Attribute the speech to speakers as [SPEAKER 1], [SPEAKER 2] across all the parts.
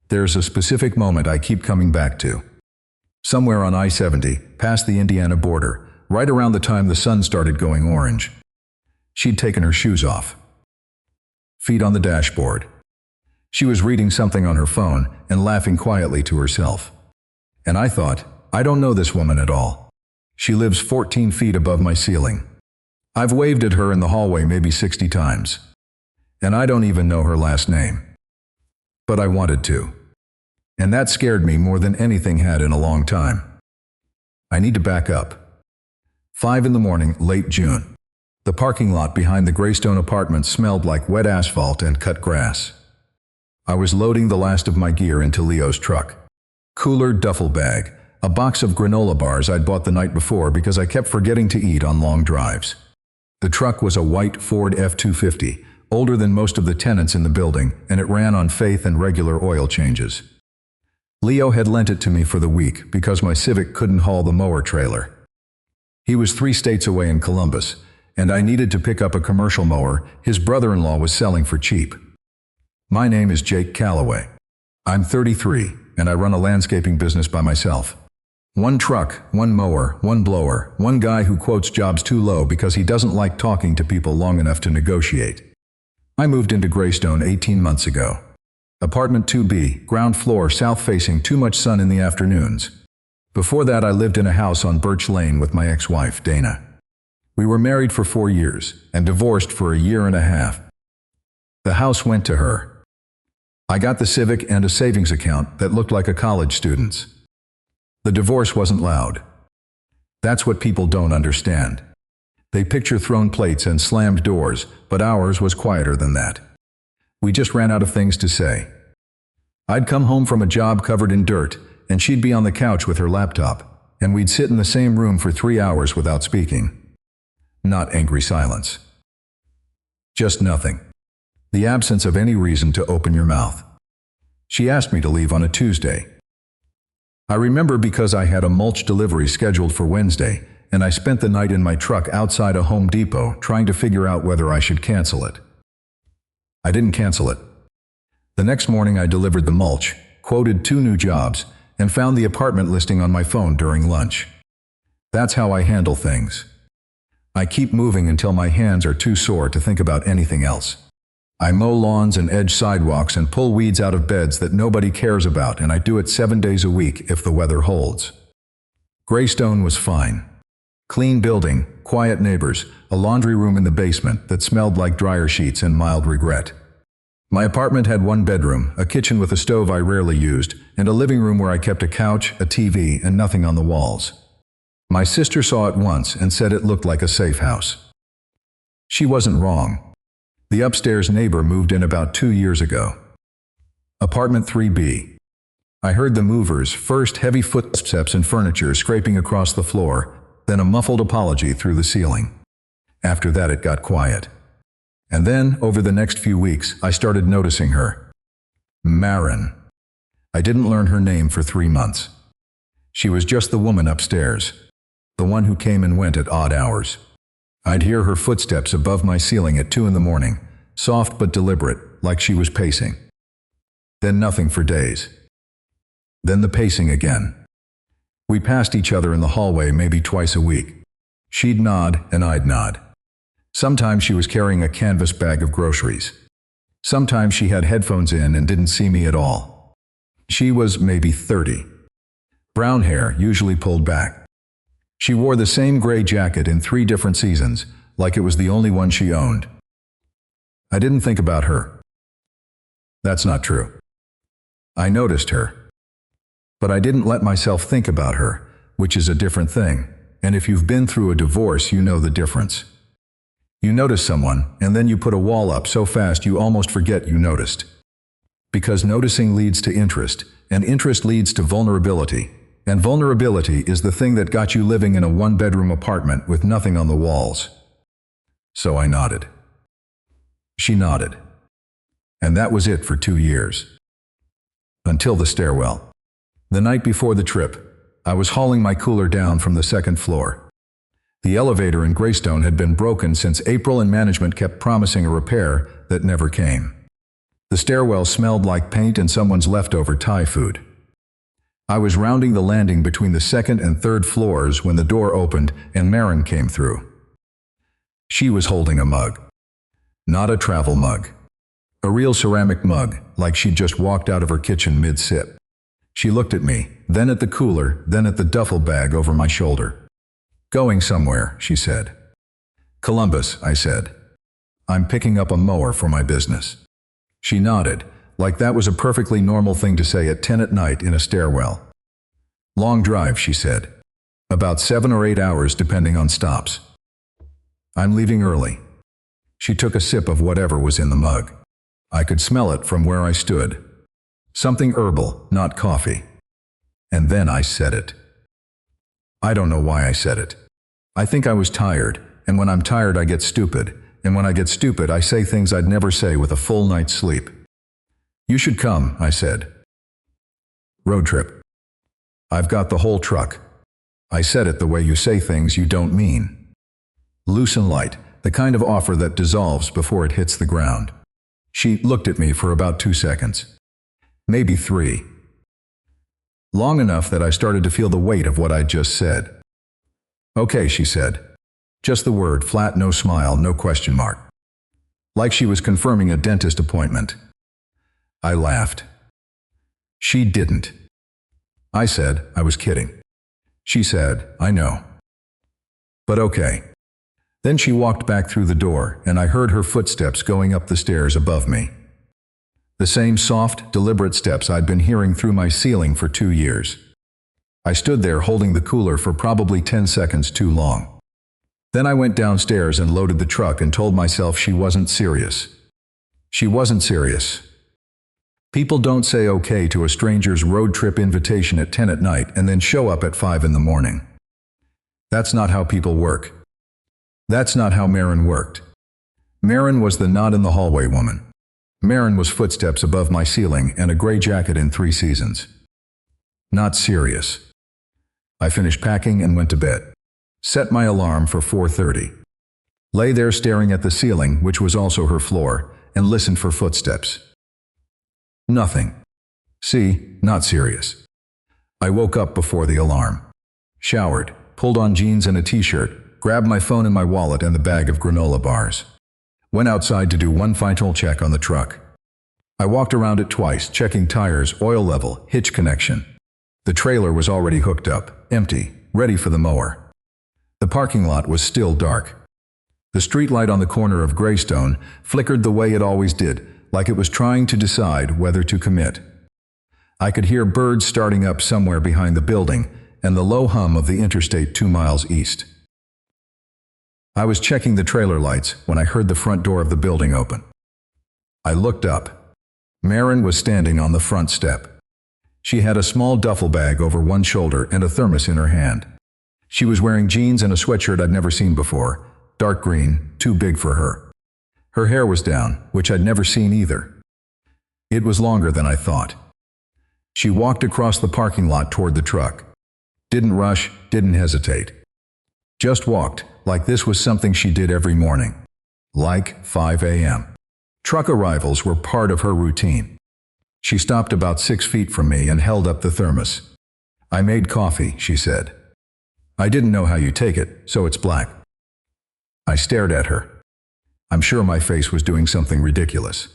[SPEAKER 1] There's a specific moment I keep coming back to. Somewhere on I-70, past the Indiana border, right around the time the sun started going orange. She'd taken her shoes off. Feet on the dashboard. She was reading something on her phone and laughing quietly to herself. And I thought, I don't know this woman at all. She lives 14 feet above my ceiling. I've waved at her in the hallway maybe 60 times. And I don't even know her last name. But I wanted to. And that scared me more than anything had in a long time. I need to back up. 5 in the morning, late June. The parking lot behind the Greystone apartment smelled like wet asphalt and cut grass. I was loading the last of my gear into Leo's truck. Cooler, duffel bag, a box of granola bars I'd bought the night before because I kept forgetting to eat on long drives. The truck was a white Ford F-250, older than most of the tenants in the building, and it ran on faith and regular oil changes. Leo had lent it to me for the week because my Civic couldn't haul the mower trailer. He was 3 states away in Columbus, and I needed to pick up a commercial mower his brother-in-law was selling for cheap. My name is Jake Calloway. I'm 33, and I run a landscaping business by myself. 1 truck, 1 mower, 1 blower, 1 guy who quotes jobs too low because he doesn't like talking to people long enough to negotiate. I moved into Greystone 18 months ago. Apartment 2B, ground floor, south-facing, too much sun in the afternoons. Before that, I lived in a house on Birch Lane with my ex-wife, Dana. We were married for 4 years and divorced for a year and a half. The house went to her. I got the Civic and a savings account that looked like a college student's. The divorce wasn't loud. That's what people don't understand. They picture thrown plates and slammed doors, but ours was quieter than that. We just ran out of things to say. I'd come home from a job covered in dirt, and she'd be on the couch with her laptop, and we'd sit in the same room for 3 hours without speaking. Not angry silence. Just nothing. The absence of any reason to open your mouth. She asked me to leave on a Tuesday. I remember because I had a mulch delivery scheduled for Wednesday, and I spent the night in my truck outside a Home Depot trying to figure out whether I should cancel it. I didn't cancel it. The next morning I delivered the mulch, quoted 2 new jobs, and found the apartment listing on my phone during lunch. That's how I handle things. I keep moving until my hands are too sore to think about anything else. I mow lawns and edge sidewalks and pull weeds out of beds that nobody cares about, and I do it 7 days a week if the weather holds. Greystone was fine. Clean building, quiet neighbors, a laundry room in the basement that smelled like dryer sheets and mild regret. My apartment had 1 bedroom, a kitchen with a stove I rarely used, and a living room where I kept a couch, a TV, and nothing on the walls. My sister saw it once and said it looked like a safe house. She wasn't wrong. The upstairs neighbor moved in about 2 years ago. Apartment 3B. I heard the movers' first heavy footsteps and furniture scraping across the floor, then a muffled apology through the ceiling. After that it got quiet. And then, over the next few weeks, I started noticing her. Marin. I didn't learn her name for 3 months. She was just the woman upstairs. The one who came and went at odd hours. I'd hear her footsteps above my ceiling at 2 in the morning, soft but deliberate, like she was pacing. Then nothing for days. Then the pacing again. We passed each other in the hallway maybe twice a week. She'd nod and I'd nod. Sometimes she was carrying a canvas bag of groceries. Sometimes she had headphones in and didn't see me at all. She was maybe 30. Brown hair, usually pulled back. She wore the same gray jacket in 3 different seasons, like it was the only one she owned. I didn't think about her. That's not true. I noticed her. But I didn't let myself think about her, which is a different thing, and if you've been through a divorce, you know the difference. You notice someone, and then you put a wall up so fast you almost forget you noticed. Because noticing leads to interest, and interest leads to vulnerability, and vulnerability is the thing that got you living in a 1-bedroom apartment with nothing on the walls. So I nodded. She nodded. And that was it for 2 years. Until the stairwell. The night before the trip, I was hauling my cooler down from the 2nd floor. The elevator in Greystone had been broken since April, and management kept promising a repair that never came. The stairwell smelled like paint and someone's leftover Thai food. I was rounding the landing between the second and third floors when the door opened and Maren came through. She was holding a mug. Not a travel mug. A real ceramic mug, like she'd just walked out of her kitchen mid-sip. She looked at me, then at the cooler, then at the duffel bag over my shoulder. "Going somewhere," she said. "Columbus," I said. "I'm picking up a mower for my business." She nodded, like that was a perfectly normal thing to say at 10 at night in a stairwell. "Long drive," she said. "About 7 or 8 hours depending on stops." "I'm leaving early." She took a sip of whatever was in the mug. I could smell it from where I stood. Something herbal, not coffee. And then I said it. I don't know why I said it. I think I was tired, and when I'm tired I get stupid, and when I get stupid I say things I'd never say with a full night's sleep. "You should come," I said. "Road trip." "I've got the whole truck." I said it the way you say things you don't mean. Loose and light, the kind of offer that dissolves before it hits the ground. She looked at me for about 2 seconds. Maybe 3. Long enough that I started to feel the weight of what I'd just said. "Okay," she said. Just the word, flat, no smile, no question mark. Like she was confirming a dentist appointment. I laughed. She didn't. I said I was kidding. She said, "I know." But okay. Then she walked back through the door, and I heard her footsteps going up the stairs above me. The same soft, deliberate steps I'd been hearing through my ceiling for 2 years. I stood there holding the cooler for probably 10 seconds too long. Then I went downstairs and loaded the truck and told myself she wasn't serious. She wasn't serious. People don't say okay to a stranger's road trip invitation at 10 at night and then show up at 5 in the morning. That's not how people work. That's not how Maren worked. Maren was the not in the hallway woman. Maren was footsteps above my ceiling and a gray jacket in 3 seasons. Not serious. I finished packing and went to bed. Set my alarm for 4:30. Lay there staring at the ceiling, which was also her floor, and listened for footsteps. Nothing. See, not serious. I woke up before the alarm. Showered, pulled on jeans and a t-shirt, grabbed my phone and my wallet and the bag of granola bars. Went outside to do one final check on the truck. I walked around it twice, checking tires, oil level, hitch connection. The trailer was already hooked up, empty, ready for the mower. The parking lot was still dark. The streetlight on the corner of Greystone flickered the way it always did, like it was trying to decide whether to commit. I could hear birds starting up somewhere behind the building and the low hum of the interstate 2 miles east. I was checking the trailer lights when I heard the front door of the building open. I looked up. Maren was standing on the front step. She had a small duffel bag over one shoulder and a thermos in her hand. She was wearing jeans and a sweatshirt I'd never seen before, dark green, too big for her. Her hair was down, which I'd never seen either. It was longer than I thought. She walked across the parking lot toward the truck. Didn't rush, didn't hesitate. Just walked, like this was something she did every morning. Like 5 a.m. Truck arrivals were part of her routine. She stopped about 6 feet from me and held up the thermos. "I made coffee," she said. "I didn't know how you take it, so it's black." I stared at her. I'm sure my face was doing something ridiculous.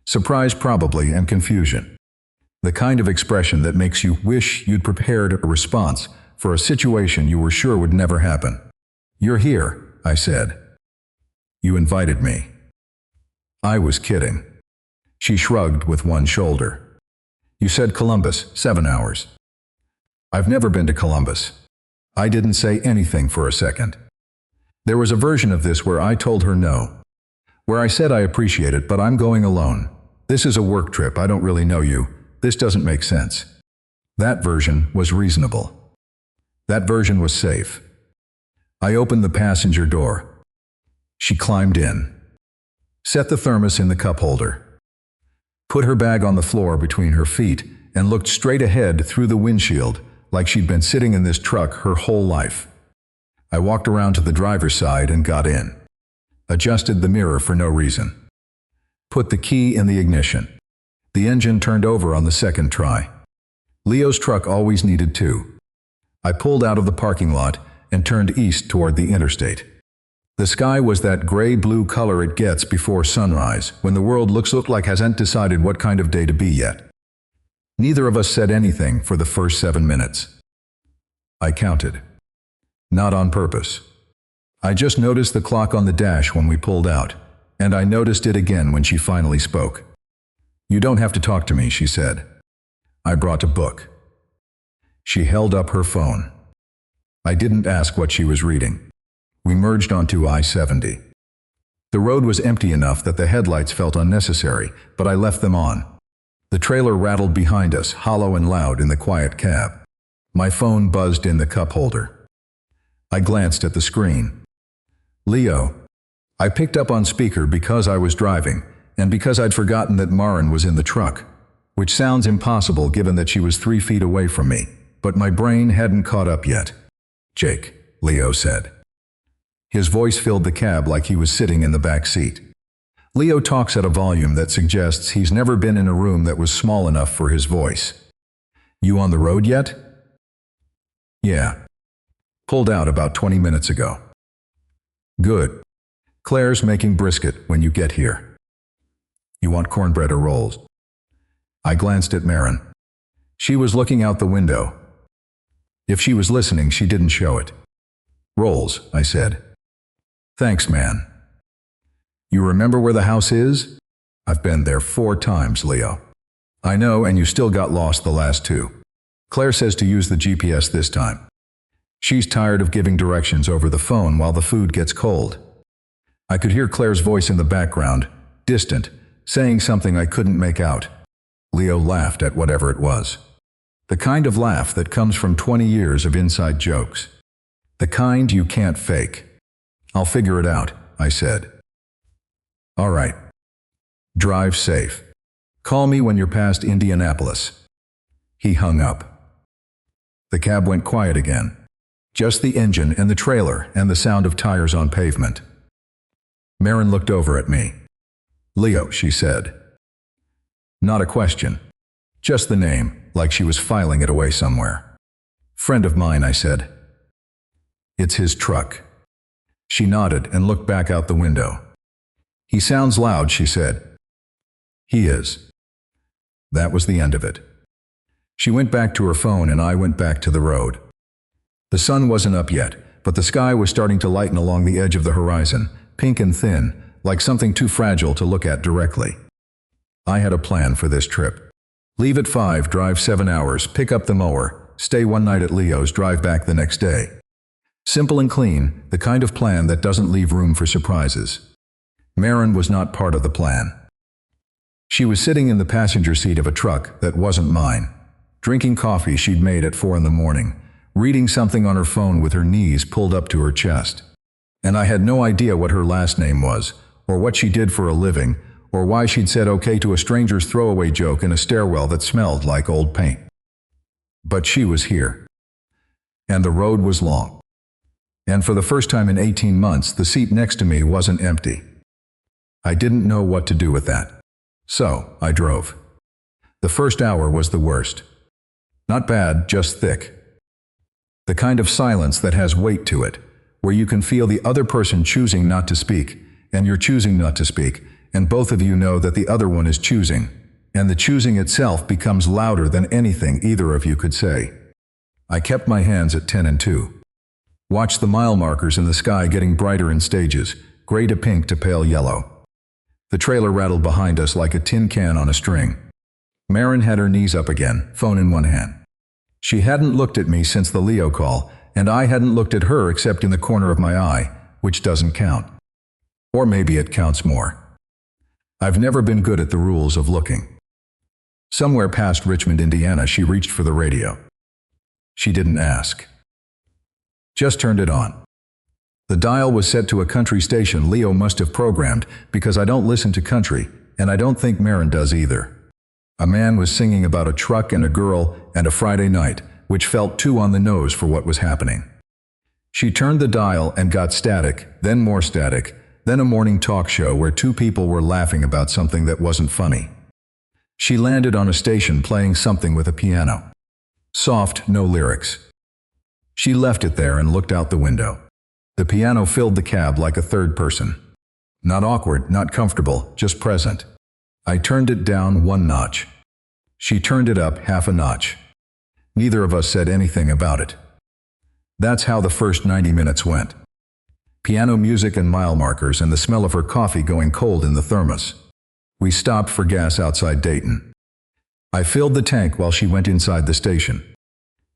[SPEAKER 1] Surprise probably, and confusion. The kind of expression that makes you wish you'd prepared a response for a situation you were sure would never happen. "You're here," I said. "You invited me." I was kidding. She shrugged with one shoulder. "You said Columbus, 7 hours." "I've never been to Columbus." I didn't say anything for a second. There was a version of this where I told her no. Where I said I appreciate it, but I'm going alone. This is a work trip, I don't really know you. This doesn't make sense. That version was reasonable. That version was safe. I opened the passenger door. She climbed in. Set the thermos in the cup holder. Put her bag on the floor between her feet and looked straight ahead through the windshield, like she'd been sitting in this truck her whole life. I walked around to the driver's side and got in. Adjusted the mirror for no reason. Put the key in the ignition. The engine turned over on the second try. Leo's truck always needed two. I pulled out of the parking lot and turned east toward the interstate. The sky was that gray-blue color it gets before sunrise, when the world looks like hasn't decided what kind of day to be yet. Neither of us said anything for the first 7 minutes. I counted. Not on purpose. I just noticed the clock on the dash when we pulled out, and I noticed it again when she finally spoke. "You don't have to talk to me," she said. "I brought a book." She held up her phone. I didn't ask what she was reading. We merged onto I-70. The road was empty enough that the headlights felt unnecessary, but I left them on. The trailer rattled behind us, hollow and loud in the quiet cab. My phone buzzed in the cup holder. I glanced at the screen. Leo. I picked up on speaker because I was driving, and because I'd forgotten that Maren was in the truck, which sounds impossible given that she was 3 feet away from me, but my brain hadn't caught up yet. "Jake," Leo said. His voice filled the cab like he was sitting in the back seat. Leo talks at a volume that suggests he's never been in a room that was small enough for his voice. "You on the road yet?" "Yeah. Pulled out about 20 minutes ago." "Good. Claire's making brisket when you get here. You want cornbread or rolls?" I glanced at Maren. She was looking out the window. If she was listening, she didn't show it. "Rolls," I said. "Thanks, man." "You remember where the house is?" "I've been there 4 times, Leo." "I know, and you still got lost the last 2. Claire says to use the GPS this time. She's tired of giving directions over the phone while the food gets cold." I could hear Claire's voice in the background, distant, saying something I couldn't make out. Leo laughed at whatever it was. The kind of laugh that comes from 20 years of inside jokes. The kind you can't fake. "I'll figure it out," I said. "All right. Drive safe. Call me when you're past Indianapolis." He hung up. The cab went quiet again. Just the engine and the trailer and the sound of tires on pavement. Maren looked over at me. "Leo," she said. Not a question. Just the name, like she was filing it away somewhere. "Friend of mine," I said. "It's his truck." She nodded and looked back out the window. "He sounds loud," she said. "He is." That was the end of it. She went back to her phone and I went back to the road. The sun wasn't up yet, but the sky was starting to lighten along the edge of the horizon, pink and thin, like something too fragile to look at directly. I had a plan for this trip. Leave at 5, drive 7 hours, pick up the mower, stay 1 night at Leo's, drive back the next day. Simple and clean, the kind of plan that doesn't leave room for surprises. Maren was not part of the plan. She was sitting in the passenger seat of a truck that wasn't mine, drinking coffee she'd made at 4 in the morning, reading something on her phone with her knees pulled up to her chest. And I had no idea what her last name was, or what she did for a living, or why she'd said okay to a stranger's throwaway joke in a stairwell that smelled like old paint. But she was here. And the road was long. And for the first time in 18 months, the seat next to me wasn't empty. I didn't know what to do with that. So, I drove. The first hour was the worst. Not bad, just thick. The kind of silence that has weight to it, where you can feel the other person choosing not to speak, and you're choosing not to speak, and both of you know that the other one is choosing, and the choosing itself becomes louder than anything either of you could say. I kept my hands at 10 and 2. Watched the mile markers in the sky getting brighter in stages, gray to pink to pale yellow. The trailer rattled behind us like a tin can on a string. Maren had her knees up again, phone in one hand. She hadn't looked at me since the Leo call, and I hadn't looked at her except in the corner of my eye, which doesn't count. Or maybe it counts more. I've never been good at the rules of looking. Somewhere past Richmond, Indiana, she reached for the radio. She didn't ask. Just turned it on. The dial was set to a country station Leo must have programmed, because I don't listen to country, and I don't think Maren does either. A man was singing about a truck and a girl and a Friday night, which felt too on the nose for what was happening. She turned the dial and got static, then more static, Then a morning talk show where two people were laughing about something that wasn't funny. She landed on a station playing something with a piano. Soft, no lyrics. She left it there and looked out the window. The piano filled the cab like a third person. Not awkward, not comfortable, just present. I turned it down one notch. She turned it up half a notch. Neither of us said anything about it. That's how the first 90 minutes went. Piano music and mile markers and the smell of her coffee going cold in the thermos. We stopped for gas outside Dayton. I filled the tank while she went inside the station.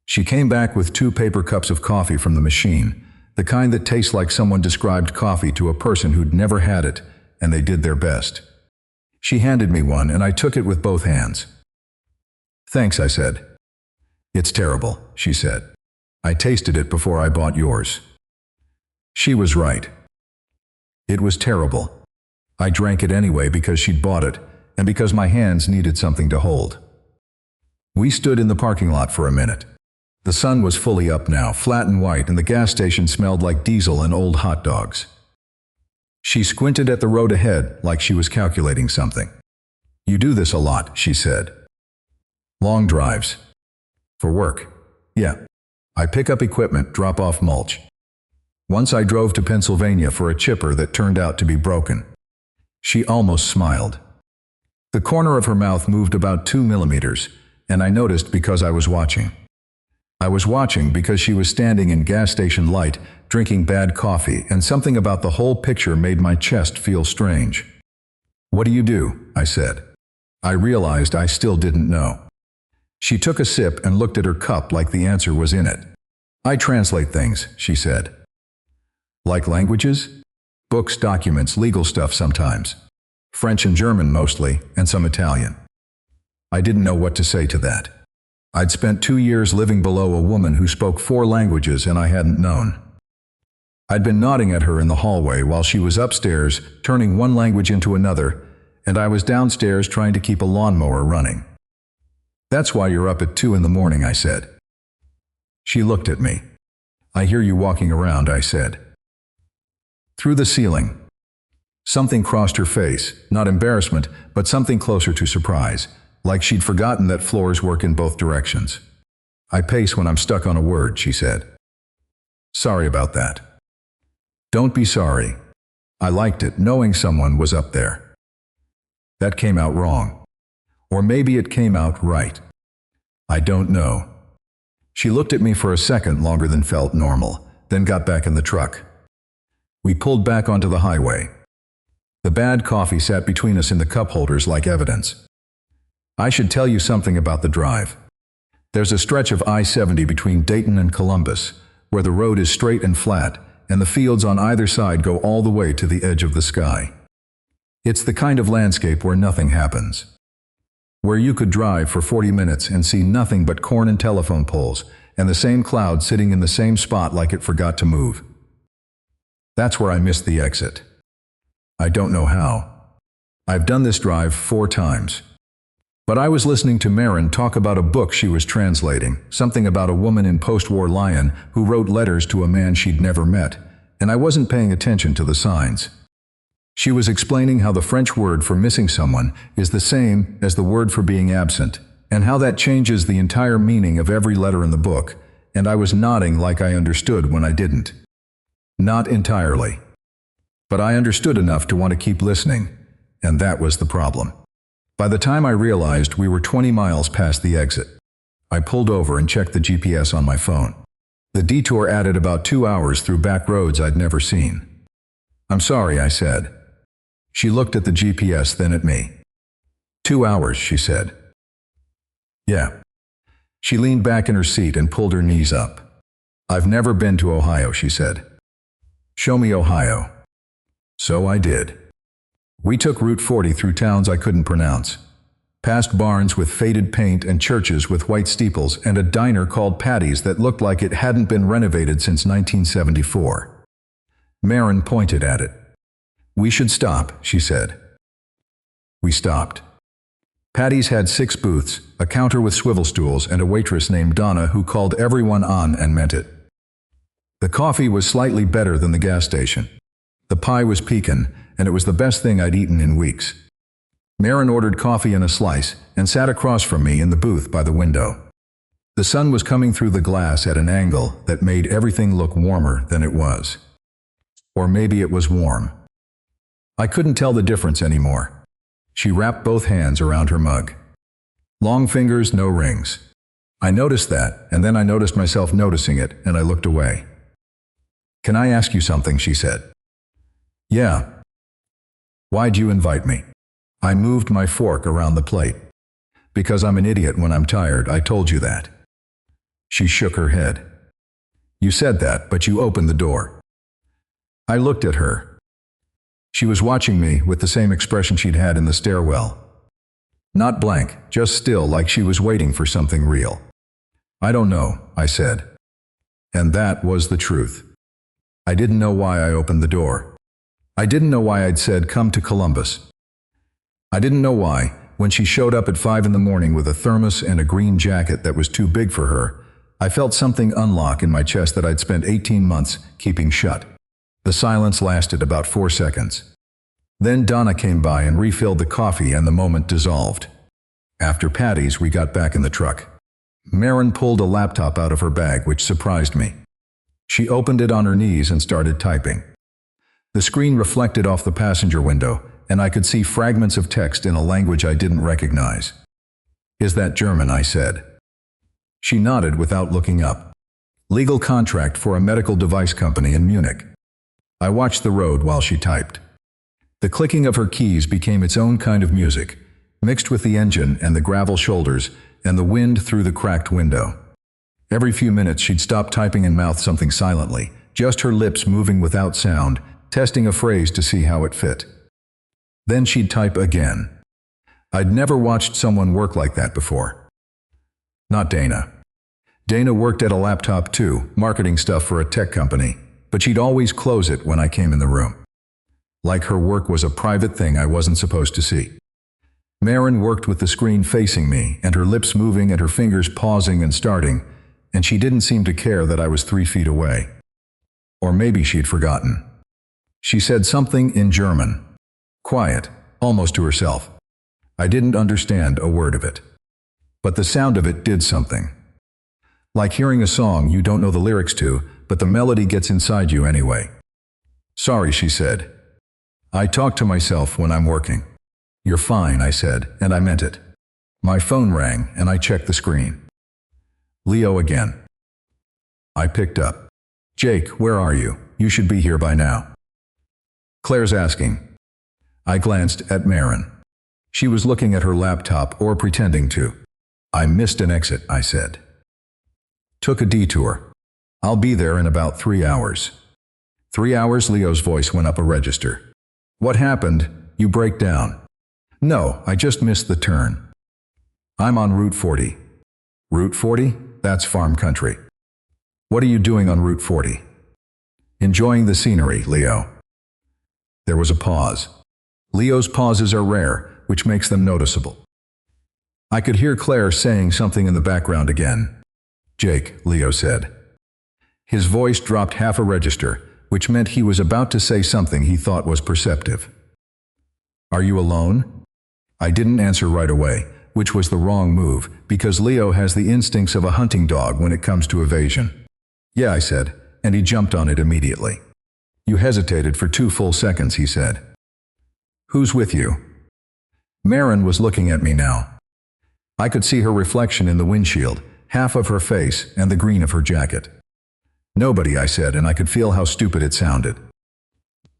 [SPEAKER 1] She came back with 2 paper cups of coffee from the machine, the kind that tastes like someone described coffee to a person who'd never had it, and they did their best. She handed me one, and I took it with both hands. "Thanks," I said. "It's terrible," she said. "I tasted it before I bought yours." She was right. It was terrible. I drank it anyway because she'd bought it, and because my hands needed something to hold. We stood in the parking lot for a minute. The sun was fully up now, flat and white, and the gas station smelled like diesel and old hot dogs. She squinted at the road ahead like she was calculating something. "You do this a lot," she said. "Long drives." "For work." "Yeah. I pick up equipment, drop off mulch." Once I drove to Pennsylvania for a chipper that turned out to be broken. She almost smiled. The corner of her mouth moved about 2 millimeters, and I noticed because I was watching. I was watching because she was standing in gas station light, drinking bad coffee, and something about the whole picture made my chest feel strange. "What do you do?" I said. I realized I still didn't know. She took a sip and looked at her cup like the answer was in it. "I translate things," she said. "Like languages?" "Books, documents, legal stuff sometimes. French and German mostly, and some Italian." I didn't know what to say to that. I'd spent 2 years living below a woman who spoke 4 languages and I hadn't known. I'd been nodding at her in the hallway while she was upstairs, turning one language into another, and I was downstairs trying to keep a lawnmower running. "That's why you're up at 2 in the morning," I said. She looked at me. "I hear you walking around," I said. "Through the ceiling." Something crossed her face, not embarrassment, but something closer to surprise, like she'd forgotten that floors work in both directions. "I pace when I'm stuck on a word," she said. "Sorry about that." "Don't be sorry. I liked it, knowing someone was up there." That came out wrong. Or maybe it came out right. I don't know. She looked at me for a second longer than felt normal, then got back in the truck. We pulled back onto the highway. The bad coffee sat between us in the cup holders like evidence. I should tell you something about the drive. There's a stretch of I-70 between Dayton and Columbus, where the road is straight and flat, and the fields on either side go all the way to the edge of the sky. It's the kind of landscape where nothing happens. Where you could drive for 40 minutes and see nothing but corn and telephone poles, and the same cloud sitting in the same spot like it forgot to move. That's where I missed the exit. I don't know how. I've done this drive 4 times. But I was listening to Marin talk about a book she was translating, something about a woman in post-war Lyon who wrote letters to a man she'd never met, and I wasn't paying attention to the signs. She was explaining how the French word for missing someone is the same as the word for being absent, and how that changes the entire meaning of every letter in the book, and I was nodding like I understood when I didn't. Not entirely. But I understood enough to want to keep listening, and that was the problem. By the time I realized we were 20 miles past the exit, I pulled over and checked the GPS on my phone. The detour added about 2 hours through back roads I'd never seen. "I'm sorry," I said. She looked at the GPS, then at me. 2 hours, she said. "Yeah." She leaned back in her seat and pulled her knees up. "I've never been to Ohio," she said. "Show me Ohio." So I did. We took Route 40 through towns I couldn't pronounce, past barns with faded paint and churches with white steeples and a diner called Patty's that looked like it hadn't been renovated since 1974. Marin pointed at it. "We should stop," she said. We stopped. Patty's had 6 booths, a counter with swivel stools, and a waitress named Donna who called everyone on and meant it. The coffee was slightly better than the gas station. The pie was pecan, and it was the best thing I'd eaten in weeks. Maren ordered coffee and a slice, and sat across from me in the booth by the window. The sun was coming through the glass at an angle that made everything look warmer than it was. Or maybe it was warm. I couldn't tell the difference anymore. She wrapped both hands around her mug. Long fingers, no rings. I noticed that, and then I noticed myself noticing it, and I looked away. "Can I ask you something?" she said. "Yeah." "Why'd you invite me?" I moved my fork around the plate. "Because I'm an idiot when I'm tired, I told you that." She shook her head. "You said that, but you opened the door." I looked at her. She was watching me with the same expression she'd had in the stairwell. Not blank, just still, like she was waiting for something real. "I don't know," I said. And that was the truth. I didn't know why I opened the door. I didn't know why I'd said, "Come to Columbus." I didn't know why, when she showed up at 5 in the morning with a thermos and a green jacket that was too big for her, I felt something unlock in my chest that I'd spent 18 months keeping shut. The silence lasted about 4 seconds. Then Donna came by and refilled the coffee, and the moment dissolved. After Patty's, we got back in the truck. Maren pulled a laptop out of her bag, which surprised me. She opened it on her knees and started typing. The screen reflected off the passenger window, and I could see fragments of text in a language I didn't recognize. "Is that German?" I said. She nodded without looking up. "Legal contract for a medical device company in Munich." I watched the road while she typed. The clicking of her keys became its own kind of music, mixed with the engine and the gravel shoulders and the wind through the cracked window. Every few minutes she'd stop typing and mouth something silently, just her lips moving without sound, testing a phrase to see how it fit. Then she'd type again. I'd never watched someone work like that before. Not Dana. Dana worked at a laptop too, marketing stuff for a tech company, but she'd always close it when I came in the room. Like her work was a private thing I wasn't supposed to see. Maren worked with the screen facing me, and her lips moving and her fingers pausing and starting, and she didn't seem to care that I was 3 feet away. Or maybe she'd forgotten. She said something in German. Quiet, almost to herself. I didn't understand a word of it. But the sound of it did something. Like hearing a song you don't know the lyrics to, but the melody gets inside you anyway. Sorry, she said. I talk to myself when I'm working. You're fine, I said, and I meant it. My phone rang, and I checked the screen. Leo again. I picked up. Jake, where are you? You should be here by now. Claire's asking. I glanced at Maren. She was looking at her laptop, or pretending to. I missed an exit, I said. Took a detour. I'll be there in about 3 hours. 3 hours? Leo's voice went up a register. What happened? You break down. No, I just missed the turn. I'm on Route 40. Route 40? That's farm country. What are you doing on Route 40? Enjoying the scenery, Leo. There was a pause. Leo's pauses are rare, which makes them noticeable. I could hear Claire saying something in the background again. Jake, Leo said. His voice dropped half a register, which meant he was about to say something he thought was perceptive. Are you alone? I didn't answer right away, which was the wrong move, because Leo has the instincts of a hunting dog when it comes to evasion. Yeah, I said, and he jumped on it immediately. You hesitated for 2 full seconds, he said. Who's with you? Maren was looking at me now. I could see her reflection in the windshield, half of her face and the green of her jacket. Nobody, I said, and I could feel how stupid it sounded.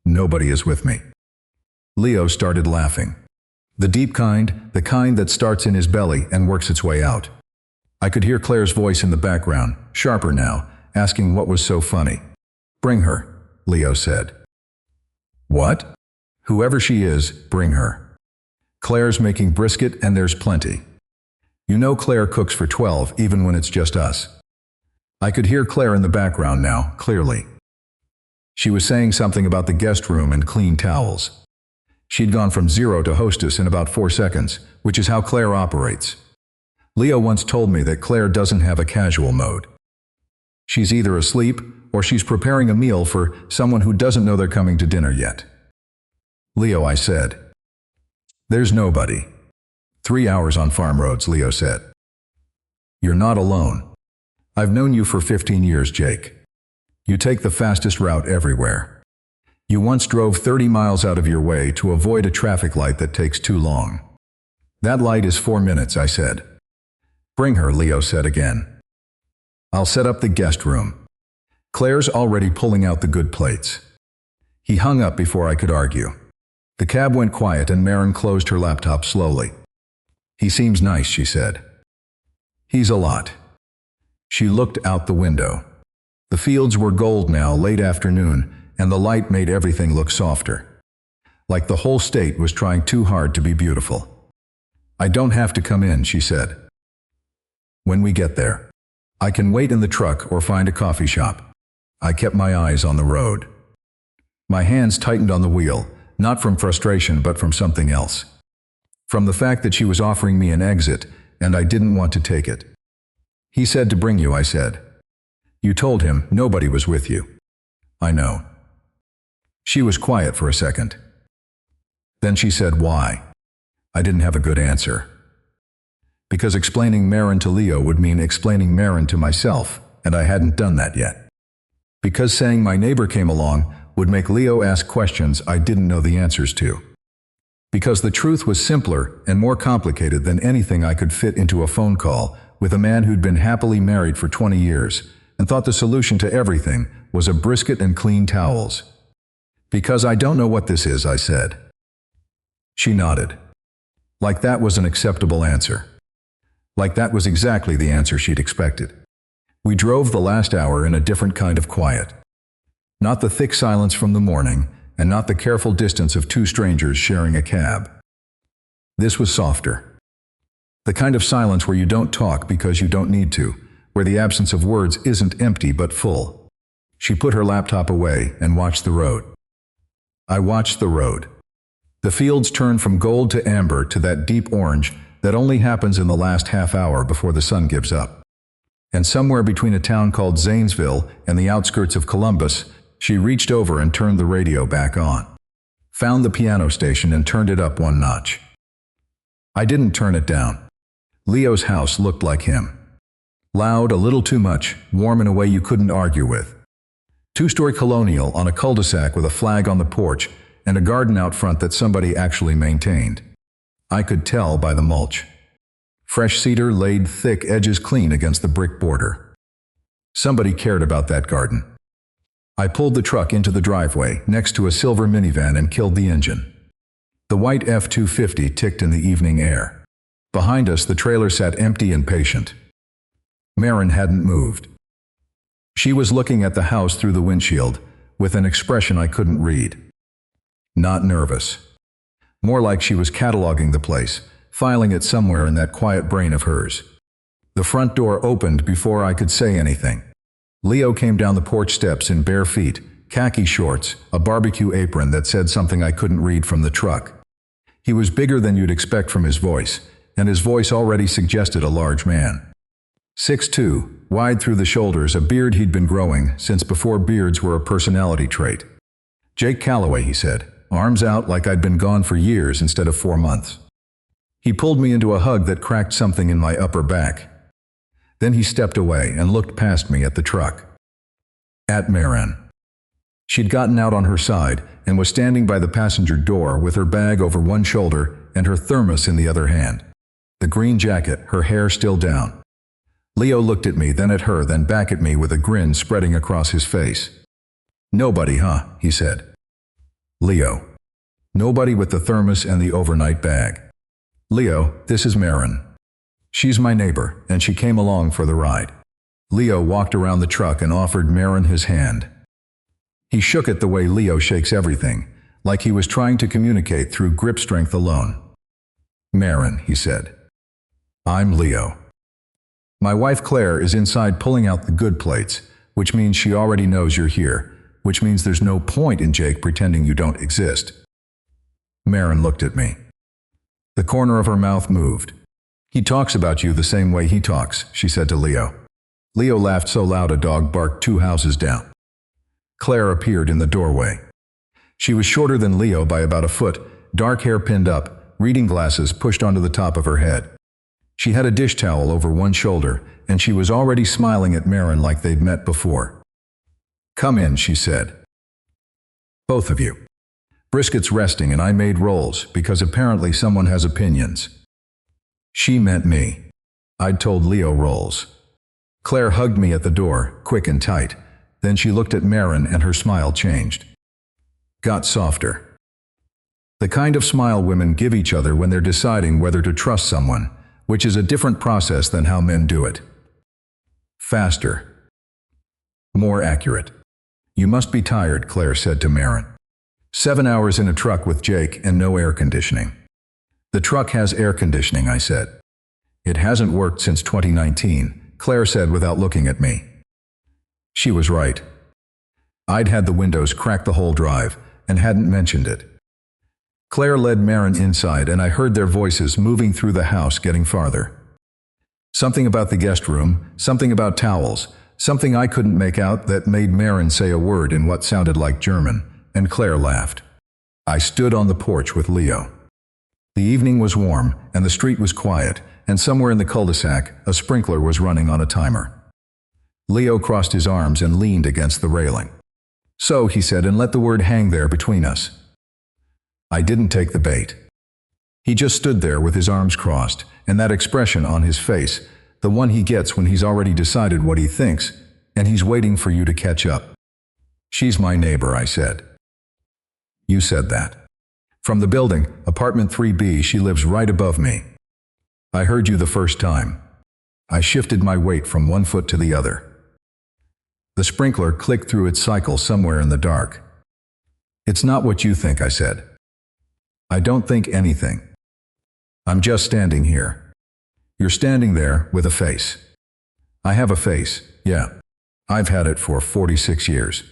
[SPEAKER 1] Nobody is with me. Leo started laughing. The deep kind, the kind that starts in his belly and works its way out. I could hear Claire's voice in the background, sharper now, asking what was so funny. Bring her, Leo said. What? Whoever she is, bring her. Claire's making brisket and there's plenty. You know Claire cooks for 12 even when it's just us. I could hear Claire in the background now, clearly. She was saying something about the guest room and clean towels. She'd gone from 0 to hostess in about 4 seconds, which is how Claire operates. Leo once told me that Claire doesn't have a casual mode. She's either asleep or she's preparing a meal for someone who doesn't know they're coming to dinner yet. Leo, I said. There's nobody. 3 hours on farm roads, Leo said. You're not alone. I've known you for 15 years, Jake. You take the fastest route everywhere. You once drove 30 miles out of your way to avoid a traffic light that takes too long. That light is 4 minutes, I said. Bring her, Leo said again. I'll set up the guest room. Claire's already pulling out the good plates. He hung up before I could argue. The cab went quiet and Maren closed her laptop slowly. He seems nice, she said. He's a lot. She looked out the window. The fields were gold now, late afternoon, and the light made everything look softer. Like the whole state was trying too hard to be beautiful. I don't have to come in, she said. When we get there, I can wait in the truck or find a coffee shop. I kept my eyes on the road. My hands tightened on the wheel, not from frustration but from something else. From the fact that she was offering me an exit, and I didn't want to take it. He said to bring you, I said. You told him nobody was with you. I know. She was quiet for a second. Then she said, why? I didn't have a good answer. Because explaining Maren to Leo would mean explaining Maren to myself, and I hadn't done that yet. Because saying my neighbor came along would make Leo ask questions I didn't know the answers to. Because the truth was simpler and more complicated than anything I could fit into a phone call with a man who'd been happily married for 20 years and thought the solution to everything was a brisket and clean towels. Because I don't know what this is, I said. She nodded. Like that was an acceptable answer. Like that was exactly the answer she'd expected. We drove the last hour in a different kind of quiet. Not the thick silence from the morning, and not the careful distance of two strangers sharing a cab. This was softer. The kind of silence where you don't talk because you don't need to, where the absence of words isn't empty but full. She put her laptop away and watched the road. I watched the road. The fields turned from gold to amber to that deep orange that only happens in the last half hour before the sun gives up. And somewhere between a town called Zanesville and the outskirts of Columbus, she reached over and turned the radio back on. Found the piano station and turned it up one notch. I didn't turn it down. Leo's house looked like him. Loud, a little too much, warm in a way you couldn't argue with. Two-story colonial on a cul-de-sac with a flag on the porch and a garden out front that somebody actually maintained. I could tell by the mulch. Fresh cedar laid thick, edges clean against the brick border. Somebody cared about that garden. I pulled the truck into the driveway next to a silver minivan and killed the engine. The white F-250 ticked in the evening air. Behind us, the trailer sat empty and patient. Maren hadn't moved. She was looking at the house through the windshield with an expression I couldn't read. Not nervous. More like she was cataloging the place, filing it somewhere in that quiet brain of hers. The front door opened before I could say anything. Leo came down the porch steps in bare feet, khaki shorts, a barbecue apron that said something I couldn't read from the truck. He was bigger than you'd expect from his voice, and his voice already suggested a large man. 6'2", wide through the shoulders, a beard he'd been growing since before beards were a personality trait. Jake Calloway, he said, arms out like I'd been gone for years instead of 4 months. He pulled me into a hug that cracked something in my upper back. Then he stepped away and looked past me at the truck. At Maren. She'd gotten out on her side and was standing by the passenger door with her bag over one shoulder and her thermos in the other hand. The green jacket, her hair still down. Leo looked at me, then at her, then back at me with a grin spreading across his face. Nobody, huh? He said. Leo. Nobody with the thermos and the overnight bag. Leo, this is Maren. She's my neighbor, and she came along for the ride. Leo walked around the truck and offered Maren his hand. He shook it the way Leo shakes everything, like he was trying to communicate through grip strength alone. Maren, he said. I'm Leo. My wife Claire is inside pulling out the good plates, which means she already knows you're here, which means there's no point in Jake pretending you don't exist. Maren looked at me. The corner of her mouth moved. He talks about you the same way he talks, she said to Leo. Leo laughed so loud a dog barked 2 houses down. Claire appeared in the doorway. She was shorter than Leo by about a foot, dark hair pinned up, reading glasses pushed onto the top of her head. She had a dish towel over one shoulder, and she was already smiling at Marin like they'd met before. "Come in," she said. "Both of you. Brisket's resting and I made rolls because apparently someone has opinions." She meant me. I'd told Leo rolls. Claire hugged me at the door, quick and tight. Then she looked at Marin and her smile changed. Got softer. The kind of smile women give each other when they're deciding whether to trust someone, which is a different process than how men do it. Faster. More accurate. "You must be tired," Claire said to Marin. 7 hours in a truck with Jake and no air conditioning. "The truck has air conditioning," I said. "It hasn't worked since 2019, Claire said without looking at me. She was right. I'd had the windows cracked the whole drive and hadn't mentioned it. Claire led Marin inside and I heard their voices moving through the house getting farther. Something about the guest room, something about towels, something I couldn't make out that made Marin say a word in what sounded like German, and Claire laughed. I stood on the porch with Leo. The evening was warm and the street was quiet, and somewhere in the cul-de-sac a sprinkler was running on a timer. Leo crossed his arms and leaned against the railing. "So," he said, and let the word hang there between us. I didn't take the bait. He just stood there with his arms crossed, and that expression on his face, the one he gets when he's already decided what he thinks, and he's waiting for you to catch up. "She's my neighbor," I said. "You said that. From the building, apartment 3B, she lives right above me." "I heard you the first time." I shifted my weight from one foot to the other. The sprinkler clicked through its cycle somewhere in the dark. "It's not what you think," I said. "I don't think anything. I'm just standing here. You're standing there with a face." "I have a face, yeah. I've had it for 46 years.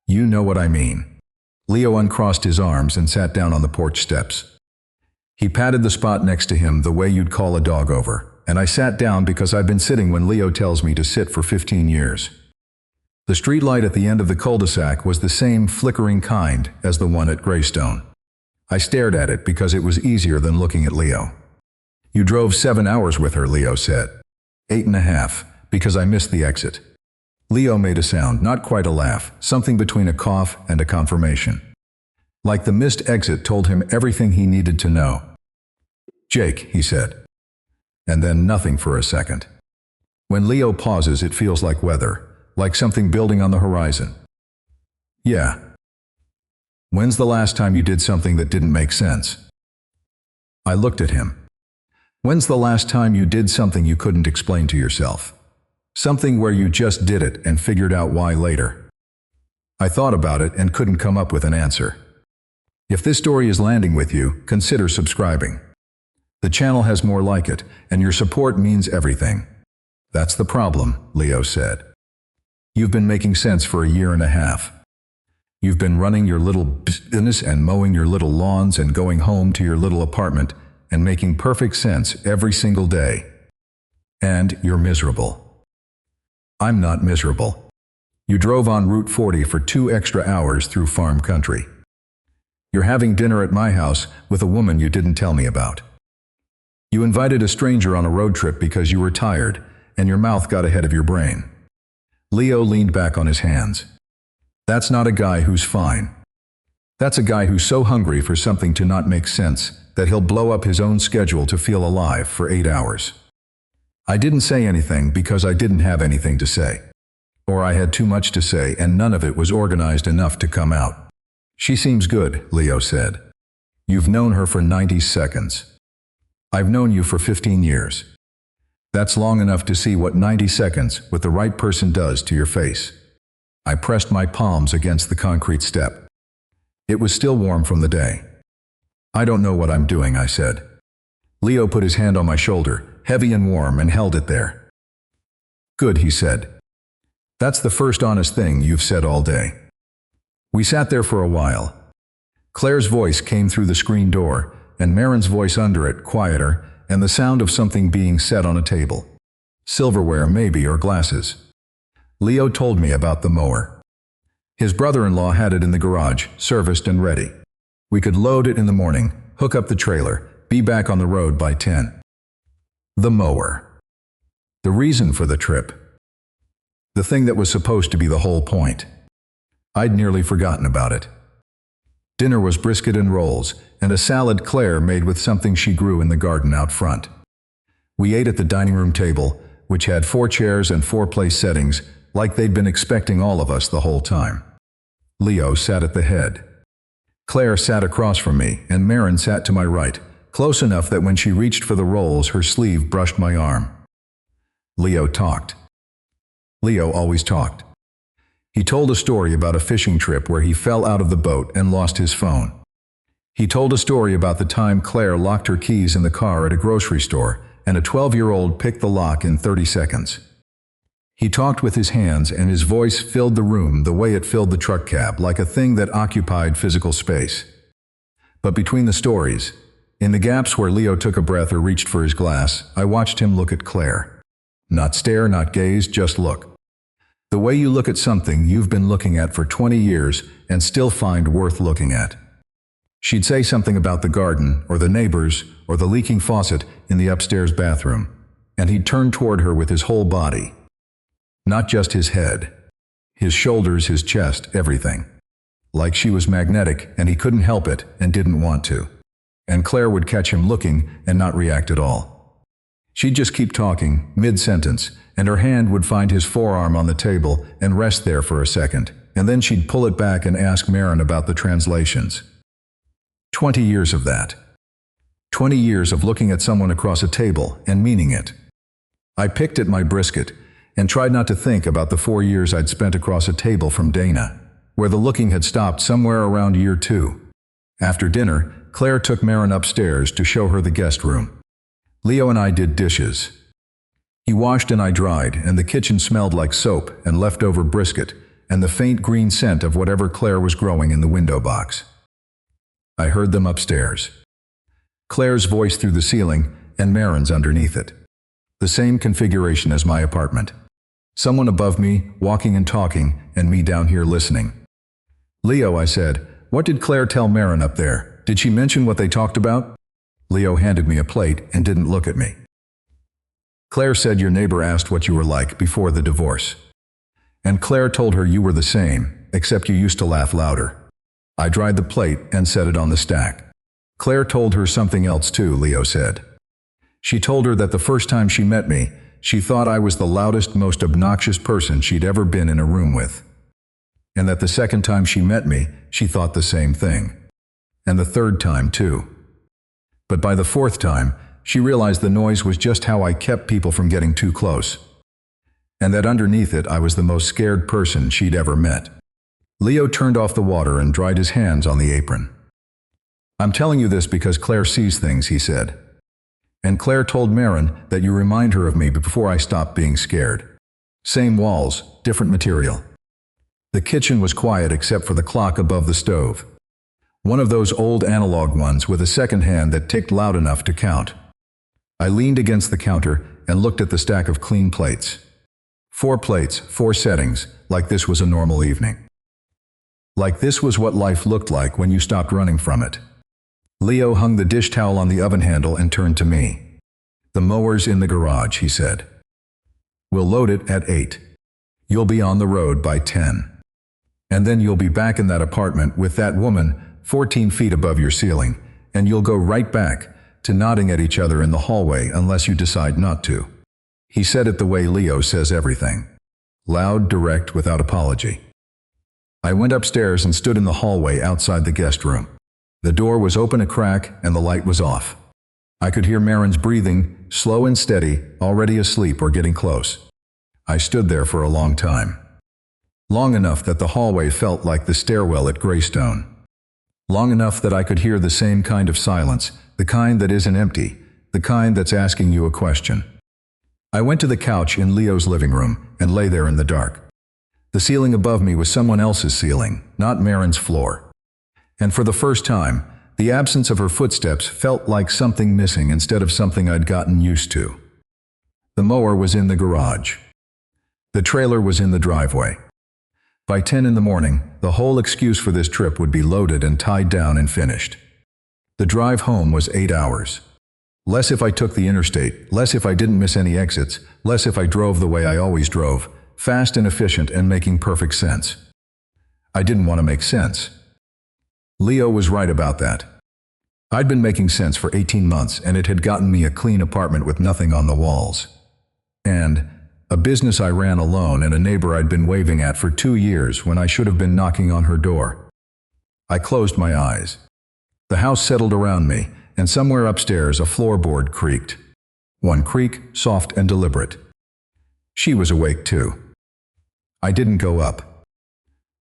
[SPEAKER 1] You know what I mean." Leo uncrossed his arms and sat down on the porch steps. He patted the spot next to him the way you'd call a dog over, and I sat down because I've been sitting when Leo tells me to sit for 15 years. The streetlight at the end of the cul-de-sac was the same flickering kind as the one at Greystone. I stared at it because it was easier than looking at Leo. "You drove 7 hours with her," Leo said. 8.5, because I missed the exit. Leo made a sound, not quite a laugh, something between a cough and a confirmation. Like the missed exit told him everything he needed to know. "Jake," he said. And then nothing for a second. When Leo pauses, it feels like weather, like something building on the horizon. "Yeah. When's the last time you did something that didn't make sense?" I looked at him. "When's the last time you did something you couldn't explain to yourself? Something where you just did it and figured out why later?" I thought about it and couldn't come up with an answer. If this story is landing with you, consider subscribing. The channel has more like it, and your support means everything. "That's the problem," Leo said. "You've been making sense for a year and a half. You've been running your little business and mowing your little lawns and going home to your little apartment and making perfect sense every single day. And you're miserable." "I'm not miserable. You drove on Route 40 for 2 extra hours through farm country. You're having dinner at my house with a woman you didn't tell me about. You invited a stranger on a road trip because you were tired and your mouth got ahead of your brain." Leo leaned back on his hands. "That's not a guy who's fine. That's a guy who's so hungry for something to not make sense that he'll blow up his own schedule to feel alive for 8 hours. I didn't say anything because I didn't have anything to say. Or I had too much to say and none of it was organized enough to come out." "She seems good," Leo said. "You've known her for 90 seconds. I've known you for 15 years. That's long enough to see what 90 seconds with the right person does to your face." I pressed my palms against the concrete step. It was still warm from the day. "I don't know what I'm doing," I said. Leo put his hand on my shoulder, heavy and warm, and held it there. "Good," he said. "That's the first honest thing you've said all day." We sat there for a while. Claire's voice came through the screen door, and Marin's voice under it, quieter, and the sound of something being set on a table. Silverware maybe, or glasses. Leo told me about the mower. His brother-in-law had it in the garage, serviced and ready. We could load it in the morning, hook up the trailer, be back on the road by 10. The mower. The reason for the trip. The thing that was supposed to be the whole point. I'd nearly forgotten about it. Dinner was brisket and rolls, and a salad Claire made with something she grew in the garden out front. We ate at the dining room table, which had 4 chairs and 4 place settings, like they'd been expecting all of us the whole time. Leo sat at the head. Claire sat across from me, and Marin sat to my right, close enough that when she reached for the rolls, her sleeve brushed my arm. Leo talked. Leo always talked. He told a story about a fishing trip where he fell out of the boat and lost his phone. He told a story about the time Claire locked her keys in the car at a grocery store, and a 12-year-old picked the lock in 30 seconds. He talked with his hands, and his voice filled the room the way it filled the truck cab, like a thing that occupied physical space. But between the stories, in the gaps where Leo took a breath or reached for his glass, I watched him look at Claire. Not stare, not gaze, just look. The way you look at something you've been looking at for 20 years and still find worth looking at. She'd say something about the garden, or the neighbors, or the leaking faucet in the upstairs bathroom, and he'd turn toward her with his whole body. Not just his head. His shoulders, his chest, everything. Like she was magnetic, and he couldn't help it and didn't want to. And Claire would catch him looking and not react at all. She'd just keep talking, mid-sentence, and her hand would find his forearm on the table and rest there for a second, and then she'd pull it back and ask Marin about the translations. 20 years of that. 20 years of looking at someone across a table and meaning it. I picked at my brisket and tried not to think about the 4 years I'd spent across a table from Dana, where the looking had stopped somewhere around year 2. After dinner, Claire took Marin upstairs to show her the guest room. Leo and I did dishes. He washed and I dried, and the kitchen smelled like soap and leftover brisket and the faint green scent of whatever Claire was growing in the window box. I heard them upstairs. Claire's voice through the ceiling and Marin's underneath it. The same configuration as my apartment. Someone above me, walking and talking, and me down here listening. Leo, I said, what did Claire tell Marin up there? Did she mention what they talked about? Leo handed me a plate and didn't look at me. Claire said your neighbor asked what you were like before the divorce. And Claire told her you were the same, except you used to laugh louder. I dried the plate and set it on the stack. Claire told her something else too, Leo said. She told her that the first time she met me, she thought I was the loudest, most obnoxious person she'd ever been in a room with. And that the second time she met me, she thought the same thing. And the third time too. But by the fourth time, she realized the noise was just how I kept people from getting too close. And that underneath it I was the most scared person she'd ever met. Leo turned off the water and dried his hands on the apron. I'm telling you this because Claire sees things, he said. And Claire told Marin that you remind her of me before I stopped being scared. Same walls, different material. The kitchen was quiet except for the clock above the stove. One of those old analog ones with a second hand that ticked loud enough to count. I leaned against the counter and looked at the stack of clean plates. 4 plates, 4 settings, like this was a normal evening. Like this was what life looked like when you stopped running from it. Leo hung the dish towel on the oven handle and turned to me. The mower's in the garage, he said. We'll load it at 8. You'll be on the road by 10. And then you'll be back in that apartment with that woman 14 feet above your ceiling, and you'll go right back to nodding at each other in the hallway unless you decide not to. He said it the way Leo says everything. Loud, direct, without apology. I went upstairs and stood in the hallway outside the guest room. The door was open a crack and the light was off. I could hear Marin's breathing, slow and steady, already asleep or getting close. I stood there for a long time. Long enough that the hallway felt like the stairwell at Greystone. Long enough that I could hear the same kind of silence, the kind that isn't empty, the kind that's asking you a question. I went to the couch in Leo's living room and lay there in the dark. The ceiling above me was someone else's ceiling, not Marin's floor. And for the first time, the absence of her footsteps felt like something missing instead of something I'd gotten used to. The mower was in the garage. The trailer was in the driveway. By 10 in the morning, the whole excuse for this trip would be loaded and tied down and finished. The drive home was 8 hours. Less if I took the interstate, less if I didn't miss any exits, less if I drove the way I always drove, fast and efficient and making perfect sense. I didn't want to make sense. Leo was right about that. I'd been making sense for 18 months and it had gotten me a clean apartment with nothing on the walls. And a business I ran alone and a neighbor I'd been waving at for 2 years when I should have been knocking on her door. I closed my eyes. The house settled around me, and somewhere upstairs a floorboard creaked. One creak, soft and deliberate. She was awake too. I didn't go up.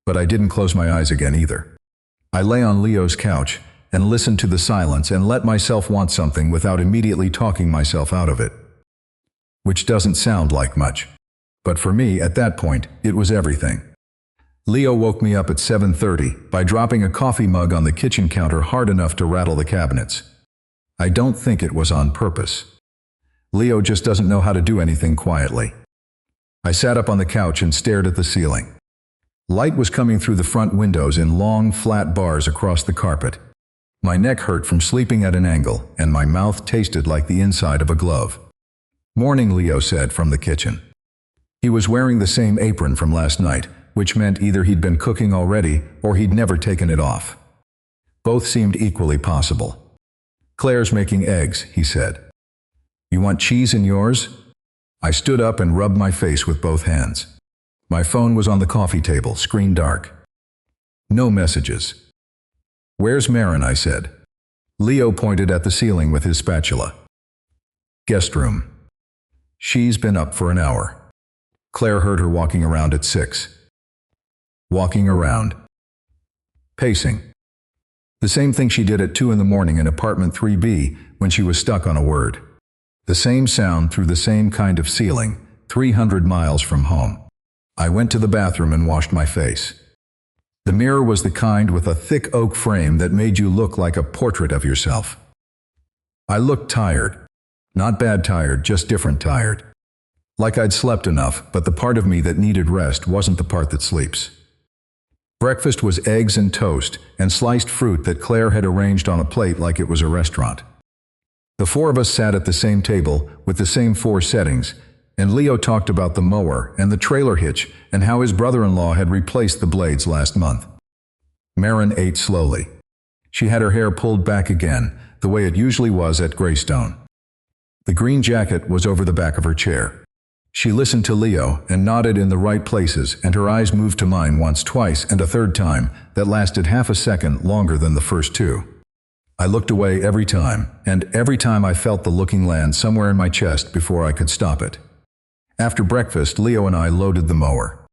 [SPEAKER 1] But I didn't close my eyes again either. I lay on Leo's couch and listened to the silence and let myself want something without immediately talking myself out of it. Which doesn't sound like much. But for me, at that point, it was everything. Leo woke me up at 7:30 by dropping a coffee mug on the kitchen counter hard enough to rattle the cabinets. I don't think it was on purpose. Leo just doesn't know how to do anything quietly. I sat up on the couch and stared at the ceiling. Light was coming through the front windows in long, flat bars across the carpet. My neck hurt from sleeping at an angle, and my mouth tasted like the inside of a glove. "Morning," Leo said from the kitchen. He was wearing the same apron from last night, which meant either he'd been cooking already or he'd never taken it off. Both seemed equally possible. "Claire's making eggs," he said. "You want cheese in yours?" I stood up and rubbed my face with both hands. My phone was on the coffee table, screen dark. No messages. "Where's Marin?" I said. Leo pointed at the ceiling with his spatula. "Guest room." "She's been up for an hour. Claire heard her walking around at 6. Walking around. Pacing. The same thing she did at 2 in the morning in apartment 3B when she was stuck on a word. The same sound through the same kind of ceiling, 300 miles from home. I went to the bathroom and washed my face. The mirror was the kind with a thick oak frame that made you look like a portrait of yourself. I looked tired. Not bad tired, just different tired. Like I'd slept enough, but the part of me that needed rest wasn't the part that sleeps. Breakfast was eggs and toast and sliced fruit that Claire had arranged on a plate like it was a restaurant. The 4 of us sat at the same table with the same 4 settings, and Leo talked about the mower and the trailer hitch and how his brother-in-law had replaced the blades last month. Marin ate slowly. She had her hair pulled back again, the way it usually was at Greystone. The green jacket was over the back of her chair. She listened to Leo and nodded in the right places, and her eyes moved to mine once, twice, and a third time that lasted half a second longer than the first 2. I looked away every time, and every time I felt the looking land somewhere in my chest before I could stop it. After breakfast, Leo and I loaded the mower.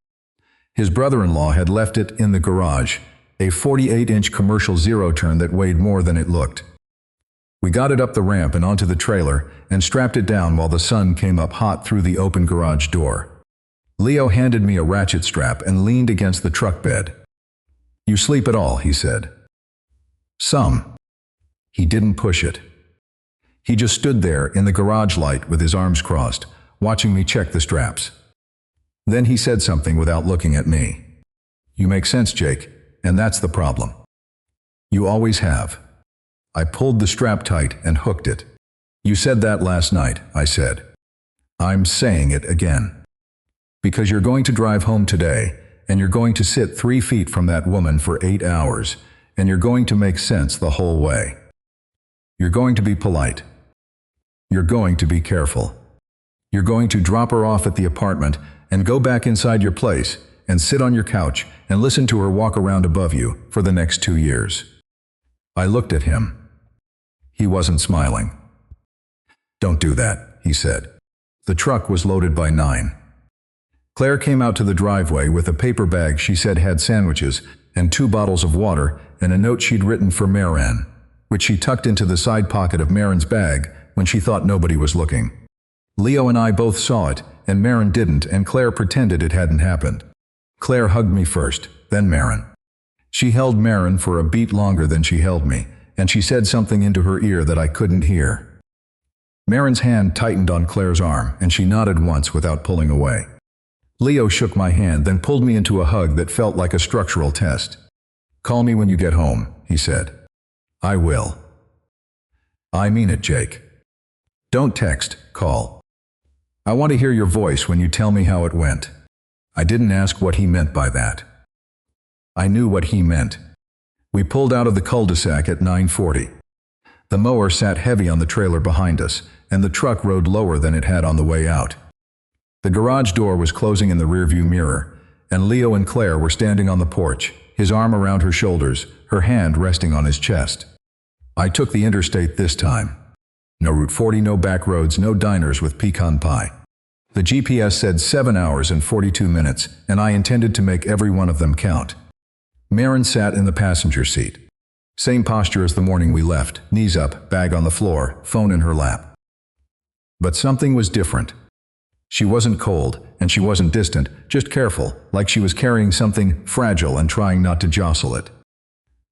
[SPEAKER 1] His brother-in-law had left it in the garage, a 48-inch commercial zero-turn that weighed more than it looked. We got it up the ramp and onto the trailer and strapped it down while the sun came up hot through the open garage door. Leo handed me a ratchet strap and leaned against the truck bed. "You sleep at all?" he said. "Some." He didn't push it. He just stood there in the garage light with his arms crossed, watching me check the straps. Then he said something without looking at me. "You make sense, Jake, and that's the problem. You always have." I pulled the strap tight and hooked it. "You said that last night," I said. "I'm saying it again. Because you're going to drive home today, and you're going to sit 3 feet from that woman for 8 hours, and you're going to make sense the whole way. You're going to be polite. You're going to be careful. You're going to drop her off at the apartment and go back inside your place and sit on your couch and listen to her walk around above you for the next 2 years." I looked at him. He wasn't smiling. "Don't do that," he said. The truck was loaded by 9. Claire came out to the driveway with a paper bag she said had sandwiches and 2 bottles of water and a note she'd written for Marin, which she tucked into the side pocket of Marin's bag when she thought nobody was looking. Leo and I both saw it, and Marin didn't, and Claire pretended it hadn't happened. Claire hugged me first, then Marin. She held Marin for a beat longer than she held me, and she said something into her ear that I couldn't hear. Marin's hand tightened on Claire's arm, and she nodded once without pulling away. Leo shook my hand, then pulled me into a hug that felt like a structural test. "Call me when you get home," he said. "I will." "I mean it, Jake. Don't text, call. I want to hear your voice when you tell me how it went." I didn't ask what he meant by that. I knew what he meant. We pulled out of the cul-de-sac at 9:40. The mower sat heavy on the trailer behind us, and the truck rode lower than it had on the way out. The garage door was closing in the rearview mirror, and Leo and Claire were standing on the porch, his arm around her shoulders, her hand resting on his chest. I took the interstate this time. No Route 40, no back roads, no diners with pecan pie. The GPS said 7 hours and 42 minutes, and I intended to make every one of them count. Marin sat in the passenger seat. Same posture as the morning we left, knees up, bag on the floor, phone in her lap. But something was different. She wasn't cold, and she wasn't distant, just careful, like she was carrying something fragile and trying not to jostle it.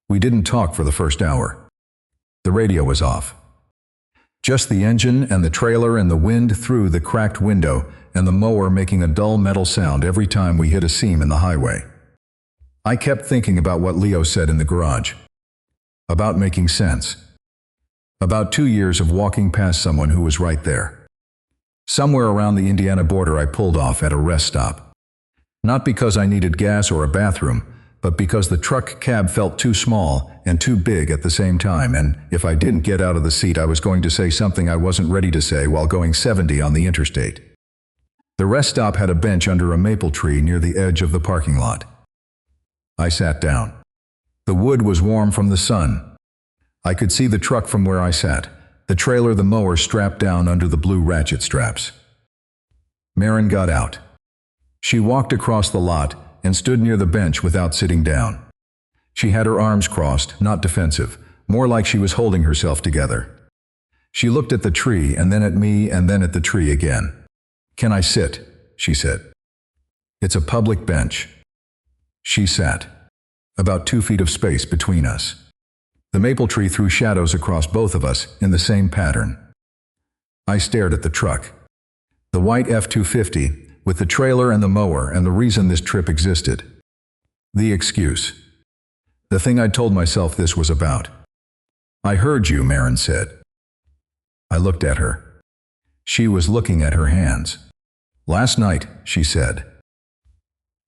[SPEAKER 1] We didn't talk for the first hour. The radio was off. Just the engine and the trailer and the wind through the cracked window and the mower making a dull metal sound every time we hit a seam in the highway. I kept thinking about what Leo said in the garage. About making sense. About 2 years of walking past someone who was right there. Somewhere around the Indiana border I pulled off at a rest stop. Not because I needed gas or a bathroom, but because the truck cab felt too small and too big at the same time, and if I didn't get out of the seat I was going to say something I wasn't ready to say while going 70 on the interstate. The rest stop had a bench under a maple tree near the edge of the parking lot. I sat down. The wood was warm from the sun. I could see the truck from where I sat, the trailer, the mower strapped down under the blue ratchet straps. Marin got out. She walked across the lot and stood near the bench without sitting down. She had her arms crossed, not defensive, more like she was holding herself together. She looked at the tree and then at me and then at the tree again. "Can I sit?" she said. "It's a public bench." She sat. About 2 feet of space between us. The maple tree threw shadows across both of us in the same pattern. I stared at the truck. The white F-250, with the trailer and the mower and the reason this trip existed. The excuse. The thing I'd told myself this was about. "I heard you," Marin said. I looked at her. She was looking at her hands. "Last night," she said.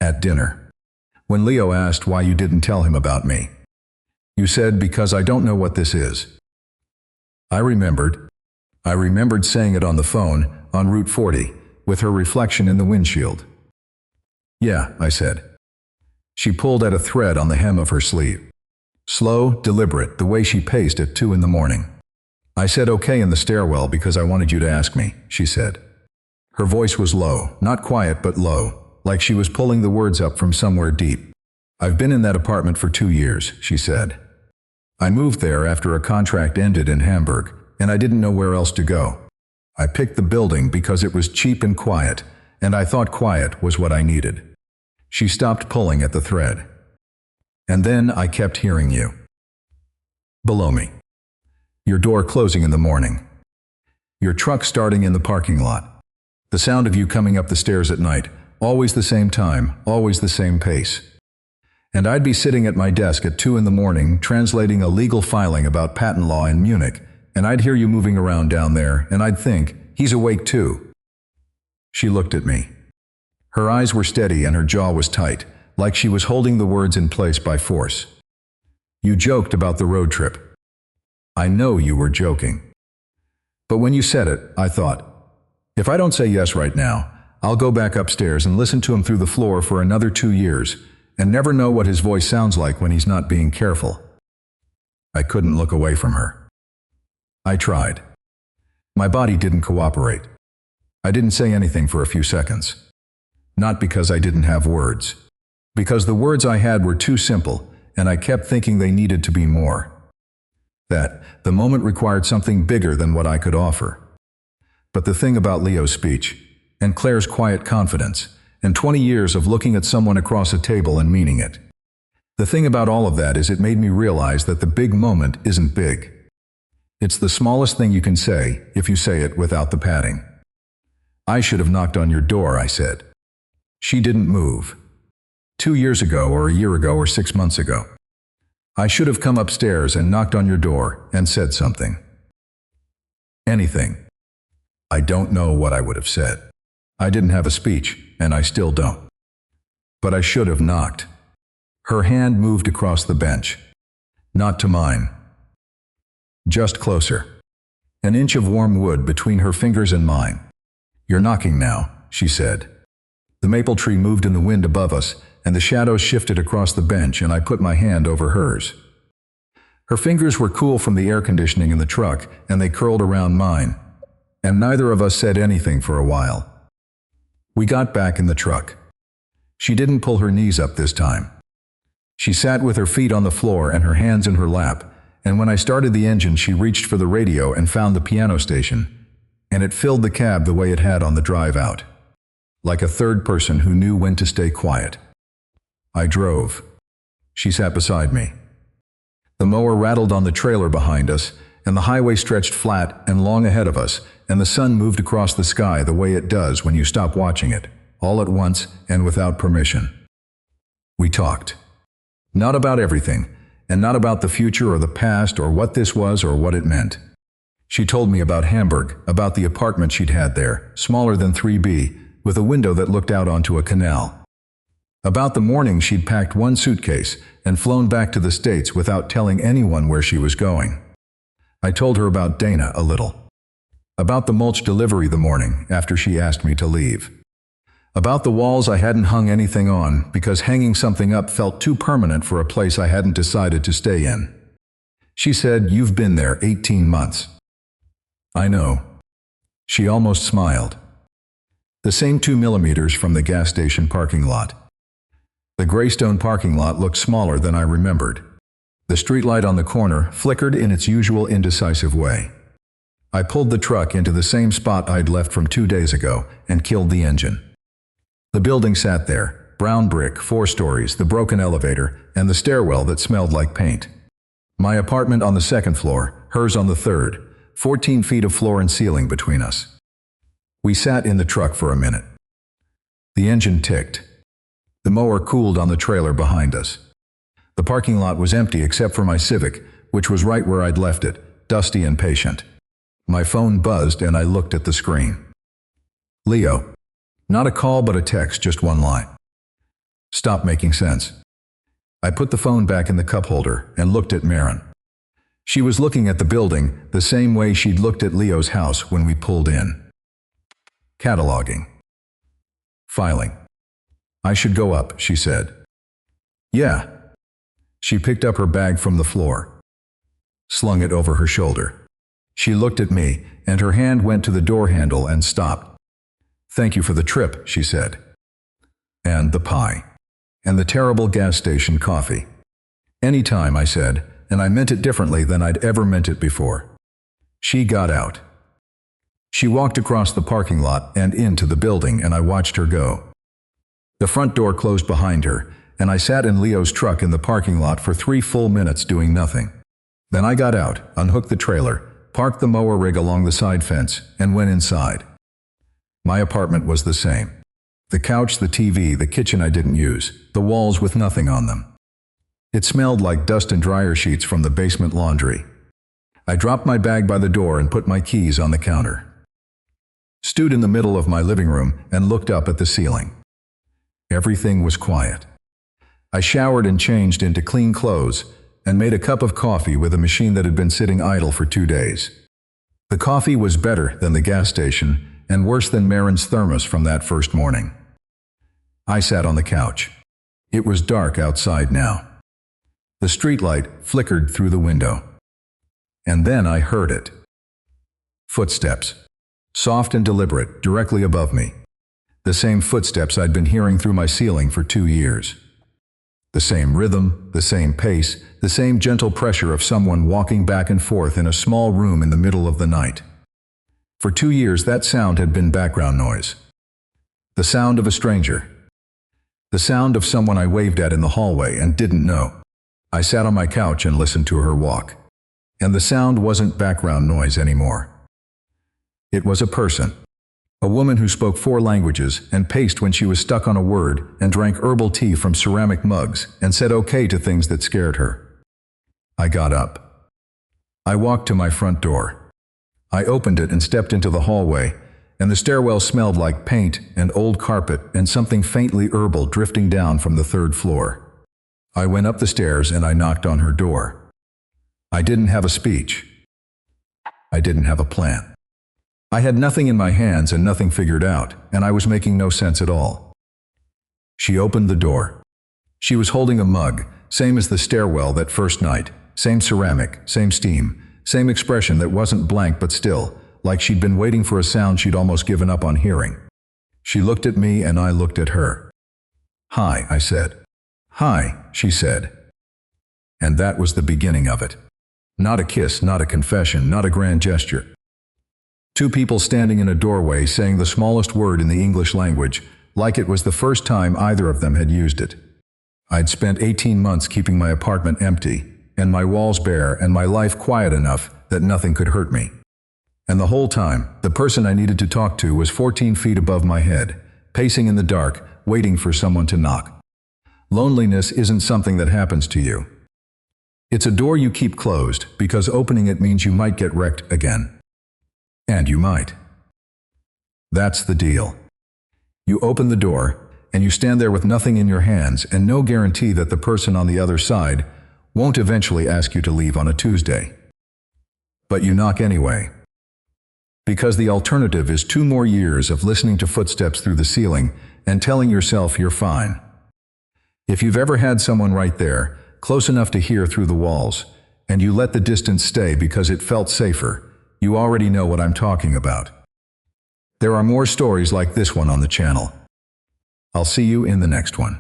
[SPEAKER 1] "At dinner. When Leo asked why you didn't tell him about me. You said, because I don't know what this is." I remembered. I remembered saying it on the phone, on Route 40, with her reflection in the windshield. "Yeah," I said. She pulled at a thread on the hem of her sleeve. Slow, deliberate, the way she paced at 2 in the morning. "I said okay in the stairwell because I wanted you to ask me," she said. Her voice was low, not quiet but low, like she was pulling the words up from somewhere deep. "I've been in that apartment for 2 years," she said. "I moved there after a contract ended in Hamburg, and I didn't know where else to go. I picked the building because it was cheap and quiet, and I thought quiet was what I needed." She stopped pulling at the thread. "And then I kept hearing you. Below me. Your door closing in the morning. Your truck starting in the parking lot. The sound of you coming up the stairs at night, always the same time, always the same pace. And I'd be sitting at my desk at 2 in the morning translating a legal filing about patent law in Munich, and I'd hear you moving around down there, and I'd think, he's awake too." She looked at me. Her eyes were steady and her jaw was tight, like she was holding the words in place by force. "You joked about the road trip. I know you were joking. But when you said it, I thought, if I don't say yes right now, I'll go back upstairs and listen to him through the floor for another 2 years, and never know what his voice sounds like when he's not being careful." I couldn't look away from her. I tried. My body didn't cooperate. I didn't say anything for a few seconds. Not because I didn't have words. Because the words I had were too simple, and I kept thinking they needed to be more. That the moment required something bigger than what I could offer. But the thing about Leo's speech, and Claire's quiet confidence, and 20 years of looking at someone across a table and meaning it. The thing about all of that is it made me realize that the big moment isn't big. It's the smallest thing you can say if you say it without the padding. I should have knocked on your door, I said. She didn't move. 2 years ago or a year ago or 6 months ago. I should have come upstairs and knocked on your door and said something. Anything. I don't know what I would have said. I didn't have a speech, and I still don't. But I should have knocked. Her hand moved across the bench. Not to mine. Just closer. An inch of warm wood between her fingers and mine. You're knocking now, she said. The maple tree moved in the wind above us, and the shadows shifted across the bench, and I put my hand over hers. Her fingers were cool from the air conditioning in the truck, and they curled around mine. And neither of us said anything for a while. We got back in the truck. She didn't pull her knees up this time. She sat with her feet on the floor and her hands in her lap, and when I started the engine she reached for the radio and found the piano station, and it filled the cab the way it had on the drive out. Like a third person who knew when to stay quiet. I drove. She sat beside me. The mower rattled on the trailer behind us, and the highway stretched flat and long ahead of us, and the sun moved across the sky the way it does when you stop watching it, all at once and without permission. We talked. Not about everything, and not about the future or the past or what this was or what it meant. She told me about Hamburg, about the apartment she'd had there, smaller than 3B, with a window that looked out onto a canal. About the morning she'd packed one suitcase and flown back to the States without telling anyone where she was going. I told her about Dana a little. About the mulch delivery the morning after she asked me to leave. About the walls I hadn't hung anything on because hanging something up felt too permanent for a place I hadn't decided to stay in. She said, "You've been there 18 months. I know. She almost smiled. The same 2 millimeters from the gas station parking lot. The Greystone parking lot looked smaller than I remembered. The streetlight on the corner flickered in its usual indecisive way. I pulled the truck into the same spot I'd left from 2 days ago and killed the engine. The building sat there, brown brick, 4 stories, the broken elevator, and the stairwell that smelled like paint. My apartment on the 2nd floor, hers on the 3rd, 14 feet of floor and ceiling between us. We sat in the truck for a minute. The engine ticked. The mower cooled on the trailer behind us. The parking lot was empty except for my Civic, which was right where I'd left it, dusty and patient. My phone buzzed and I looked at the screen. Leo. Not a call but a text, just one line. Stop making sense. I put the phone back in the cup holder and looked at Marin. She was looking at the building the same way she'd looked at Leo's house when we pulled in. Cataloging. Filing. I should go up, she said. Yeah. She picked up her bag from the floor. Slung it over her shoulder. She looked at me, and her hand went to the door handle and stopped. Thank you for the trip, she said. And the pie. And the terrible gas station coffee. Any time, I said, and I meant it differently than I'd ever meant it before. She got out. She walked across the parking lot and into the building, and I watched her go. The front door closed behind her, and I sat in Leo's truck in the parking lot for 3 full minutes doing nothing. Then I got out, unhooked the trailer, parked the mower rig along the side fence, and went inside. My apartment was the same. The couch, the TV, the kitchen I didn't use, the walls with nothing on them. It smelled like dust and dryer sheets from the basement laundry. I dropped my bag by the door and put my keys on the counter. Stood in the middle of my living room and looked up at the ceiling. Everything was quiet. I showered and changed into clean clothes and made a cup of coffee with a machine that had been sitting idle for 2 days. The coffee was better than the gas station and worse than Marin's thermos from that first morning. I sat on the couch. It was dark outside now. The streetlight flickered through the window. And then I heard it. Footsteps. Soft and deliberate, directly above me. The same footsteps I'd been hearing through my ceiling for 2 years. The same rhythm, the same pace, the same gentle pressure of someone walking back and forth in a small room in the middle of the night. For 2 years that sound had been background noise. The sound of a stranger. The sound of someone I waved at in the hallway and didn't know. I sat on my couch and listened to her walk. And the sound wasn't background noise anymore. It was a person. A woman who spoke 4 languages and paced when she was stuck on a word and drank herbal tea from ceramic mugs and said okay to things that scared her. I got up. I walked to my front door. I opened it and stepped into the hallway, and the stairwell smelled like paint and old carpet and something faintly herbal drifting down from the 3rd floor. I went up the stairs and I knocked on her door. I didn't have a speech. I didn't have a plan. I had nothing in my hands and nothing figured out, and I was making no sense at all. She opened the door. She was holding a mug, same as the stairwell that first night, same ceramic, same steam, same expression that wasn't blank but still, like she'd been waiting for a sound she'd almost given up on hearing. She looked at me and I looked at her. "Hi," I said. "Hi," she said. And that was the beginning of it. Not a kiss, not a confession, not a grand gesture. 2 people standing in a doorway saying the smallest word in the English language, like it was the first time either of them had used it. I'd spent 18 months keeping my apartment empty, and my walls bare, and my life quiet enough that nothing could hurt me. And the whole time, the person I needed to talk to was 14 feet above my head, pacing in the dark, waiting for someone to knock. Loneliness isn't something that happens to you. It's a door you keep closed, because opening it means you might get wrecked again. And you might. That's the deal. You open the door, and you stand there with nothing in your hands and no guarantee that the person on the other side won't eventually ask you to leave on a Tuesday. But you knock anyway. Because the alternative is 2 more years of listening to footsteps through the ceiling and telling yourself you're fine. If you've ever had someone right there, close enough to hear through the walls, and you let the distance stay because it felt safer, you already know what I'm talking about. There are more stories like this one on the channel. I'll see you in the next one.